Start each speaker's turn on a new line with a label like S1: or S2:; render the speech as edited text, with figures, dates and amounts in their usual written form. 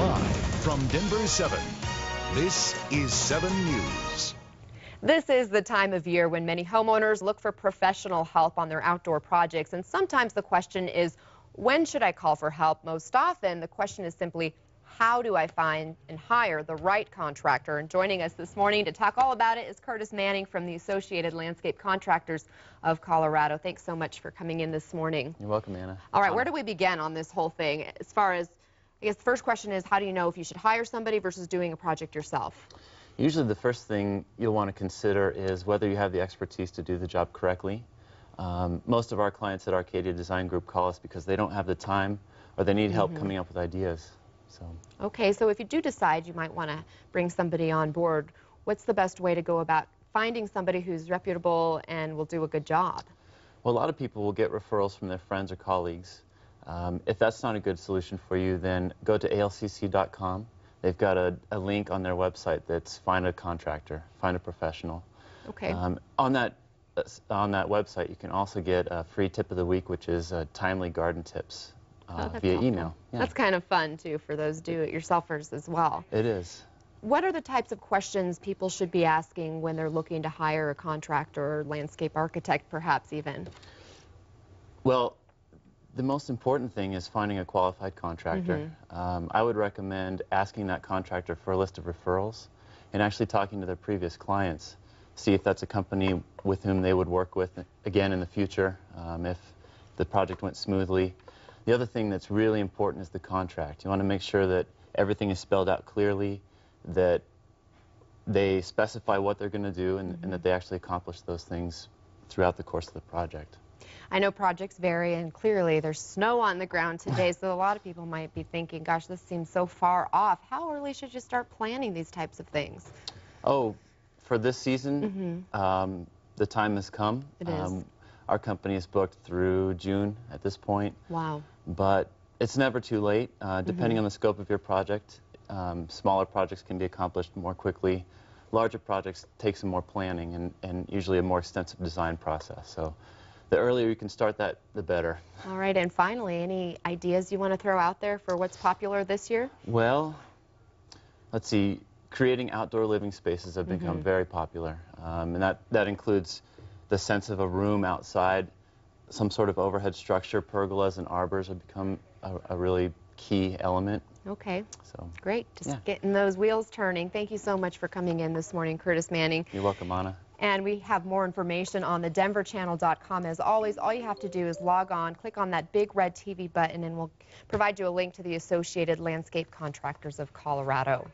S1: Live from Denver 7, this is 7 News.
S2: This is the time of year when many homeowners look for professional help on their outdoor projects, and sometimes the question is, when should I call for help? Most often, the question is simply, how do I find and hire the right contractor? And joining us this morning to talk all about it is Curtis Manning from the Associated Landscape Contractors of Colorado. Thanks so much for coming in this morning.
S3: You're welcome, Anna.
S2: All right, where do we begin on this whole thing? As far as, I guess the first question is, how do you know if you should hire somebody versus doing a project yourself?
S3: Usually the first thing you'll want to consider is whether you have the expertise to do the job correctly. Most of our clients at Arcadia Design Group call us because they don't have the time or they need help coming up with ideas.
S2: Okay, so if you do decide you might want to bring somebody on board, what's the best way to go about finding somebody who's reputable and will do a good job?
S3: Well, a lot of people will get referrals from their friends or colleagues. If that's not a good solution for you, then go to ALCC.com. They've got a link on their website that's find a contractor, find a professional.
S2: Okay.
S3: On that website, you can also get a free tip of the week, which is timely garden tips. Via
S2: helpful.
S3: email. Yeah.
S2: That's kind of fun, too, for those do-it-yourselfers as well.
S3: It is.
S2: What are the types of questions people should be asking when they're looking to hire a contractor or landscape architect, perhaps even?
S3: Well, the most important thing is finding a qualified contractor. I would recommend asking that contractor for a list of referrals and actually talking to their previous clients. See if that's a company with whom they would work with again in the future if the project went smoothly. The other thing that's really important is the contract. You want to make sure that everything is spelled out clearly, that they specify what they're going to do, and that they actually accomplish those things throughout the course of the project.
S2: I know projects vary, and clearly there's snow on the ground today, so a lot of people might be thinking, gosh, this seems so far off. How early should you start planning these types of things?
S3: Oh, for this season, the time has come.
S2: It is.
S3: Our company is booked through June at this point.
S2: Wow.
S3: But it's never too late. Depending on the scope of your project, smaller projects can be accomplished more quickly. Larger projects take some more planning and usually a more extensive design process. So the earlier you can start that, the better.
S2: All right, and finally, any ideas you want to throw out there for what's popular this year?
S3: Well, let's see. Creating outdoor living spaces have become very popular. And that includes the sense of a room outside, some sort of overhead structure. Pergolas and arbors have become a really key element.
S2: Okay,
S3: so
S2: great. Just getting those wheels turning. Thank you so much for coming in this morning, Curtis Manning.
S3: You're welcome, Anna.
S2: And we have more information on the denverchannel.com. As always, all you have to do is log on, click on that big red TV button, and we'll provide you a link to the Associated Landscape Contractors of Colorado.